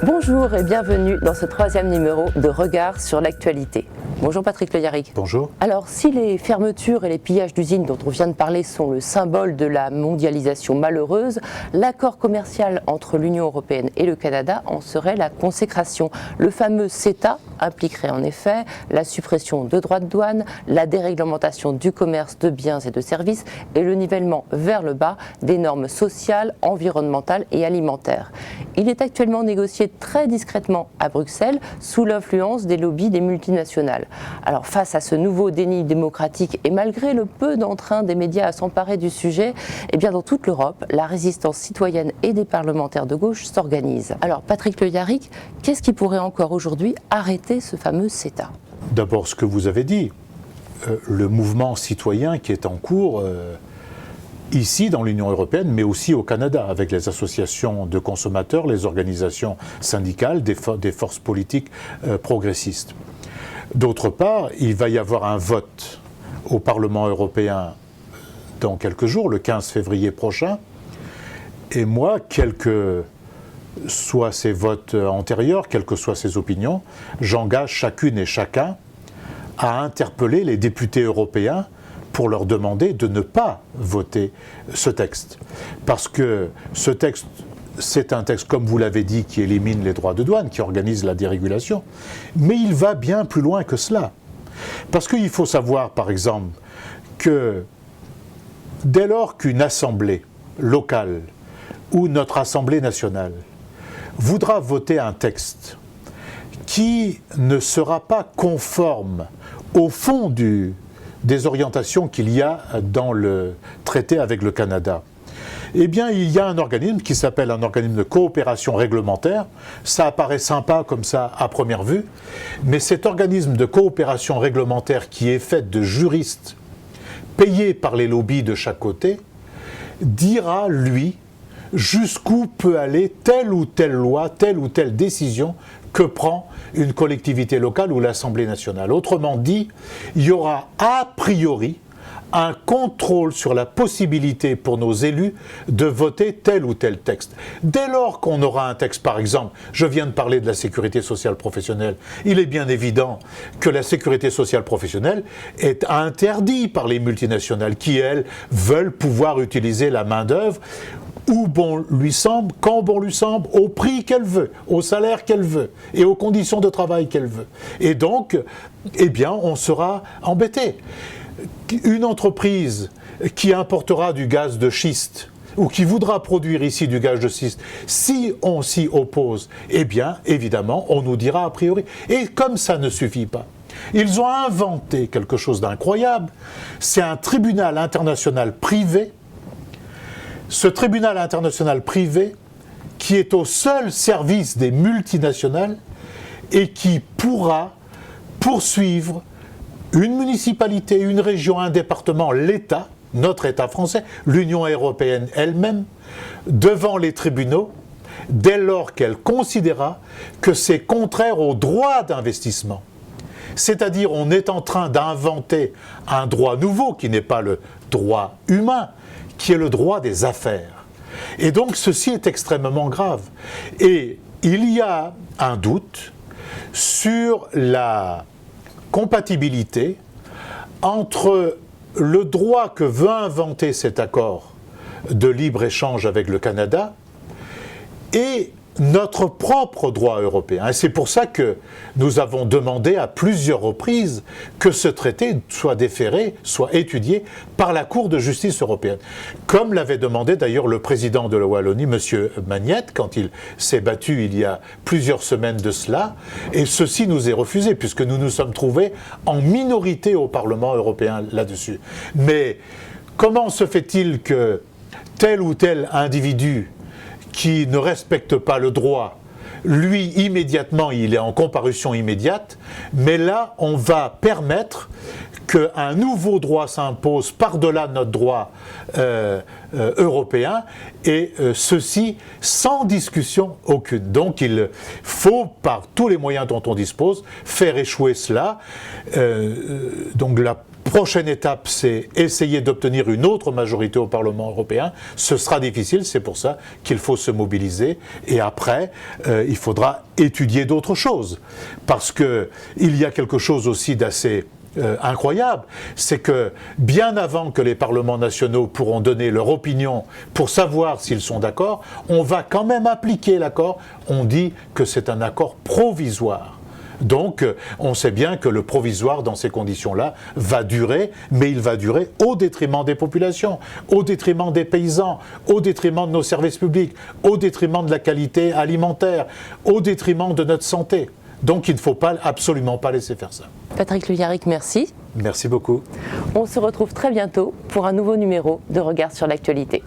Bonjour et bienvenue dans ce 3e numéro de Regard sur l'actualité. Bonjour Patrick Le Yarrick. Bonjour. Alors, si les fermetures et les pillages d'usines dont on vient de parler sont le symbole de la mondialisation malheureuse, l'accord commercial entre l'Union européenne et le Canada en serait la consécration. Le fameux CETA impliquerait en effet la suppression de droits de douane, la déréglementation du commerce de biens et de services et le nivellement vers le bas des normes sociales, environnementales et alimentaires. Il est actuellement négocié très discrètement à Bruxelles sous l'influence des lobbies des multinationales. Alors face à ce nouveau déni démocratique et malgré le peu d'entrain des médias à s'emparer du sujet, eh bien dans toute l'Europe, la résistance citoyenne et des parlementaires de gauche s'organise. Alors Patrick Le Yarrick, qu'est-ce qui pourrait encore aujourd'hui arrêter ce fameux CETA ? D'abord ce que vous avez dit, le mouvement citoyen qui est en cours ici dans l'Union européenne, mais aussi au Canada, avec les associations de consommateurs, les organisations syndicales, des forces politiques progressistes. D'autre part, il va y avoir un vote au Parlement européen dans quelques jours, le 15 février prochain. Et moi, quels que soient ces votes antérieurs, quelles que soient ces opinions, j'engage chacune et chacun à interpeller les députés européens pour leur demander de ne pas voter ce texte. Parce que ce texte, c'est un texte, comme vous l'avez dit, qui élimine les droits de douane, qui organise la dérégulation. Mais il va bien plus loin que cela. Parce qu'il faut savoir, par exemple, que dès lors qu'une assemblée locale ou notre assemblée nationale voudra voter un texte qui ne sera pas conforme au fond des orientations qu'il y a dans le traité avec le Canada, eh bien, il y a un organisme qui s'appelle un organisme de coopération réglementaire. Ça apparaît sympa comme ça à première vue, mais cet organisme de coopération réglementaire qui est fait de juristes payés par les lobbies de chaque côté, dira, lui, jusqu'où peut aller telle ou telle loi, telle ou telle décision que prend une collectivité locale ou l'Assemblée nationale. Autrement dit, il y aura a priori un contrôle sur la possibilité pour nos élus de voter tel ou tel texte. Dès lors qu'on aura un texte, par exemple, je viens de parler de la sécurité sociale professionnelle, il est bien évident que la sécurité sociale professionnelle est interdite par les multinationales qui, elles, veulent pouvoir utiliser la main-d'œuvre où bon lui semble, quand bon lui semble, au prix qu'elle veut, au salaire qu'elle veut et aux conditions de travail qu'elle veut. Et donc, eh bien, on sera embêté. Une entreprise qui importera du gaz de schiste ou qui voudra produire ici du gaz de schiste, si on s'y oppose, eh bien, évidemment, on nous dira a priori. Et comme ça ne suffit pas, ils ont inventé quelque chose d'incroyable. C'est un tribunal international privé. Ce tribunal international privé qui est au seul service des multinationales et qui pourra poursuivre une municipalité, une région, un département, l'État, notre État français, l'Union européenne elle-même, devant les tribunaux, dès lors qu'elle considéra que c'est contraire au droit d'investissement. C'est-à-dire, on est en train d'inventer un droit nouveau qui n'est pas le droit humain, qui est le droit des affaires. Et donc, ceci est extrêmement grave. Et il y a un doute sur la compatibilité entre le droit que veut inventer cet accord de libre-échange avec le Canada et notre propre droit européen. Et c'est pour ça que nous avons demandé à plusieurs reprises que ce traité soit déféré, soit étudié par la Cour de justice européenne. Comme l'avait demandé d'ailleurs le président de la Wallonie, M. Magnette, quand il s'est battu il y a plusieurs semaines de cela. Et ceci nous est refusé, puisque nous nous sommes trouvés en minorité au Parlement européen là-dessus. Mais comment se fait-il que tel ou tel individu qui ne respecte pas le droit, lui, immédiatement, il est en comparution immédiate, mais là, on va permettre qu'un nouveau droit s'impose par-delà notre droit européen, et ceci sans discussion aucune. Donc il faut, par tous les moyens dont on dispose, faire échouer cela. Donc la prochaine étape, c'est essayer d'obtenir une autre majorité au Parlement européen. Ce sera difficile, c'est pour ça qu'il faut se mobiliser. Et après, il faudra étudier d'autres choses. Parce qu'il y a quelque chose aussi d'assez incroyable, c'est que bien avant que les parlements nationaux pourront donner leur opinion pour savoir s'ils sont d'accord, on va quand même appliquer l'accord. On dit que c'est un accord provisoire. Donc, on sait bien que le provisoire, dans ces conditions-là, va durer, mais il va durer au détriment des populations, au détriment des paysans, au détriment de nos services publics, au détriment de la qualité alimentaire, au détriment de notre santé. Donc, il ne faut absolument pas laisser faire ça. Patrick Le Yarrick, merci. Merci beaucoup. On se retrouve très bientôt pour un nouveau numéro de Regard sur l'actualité.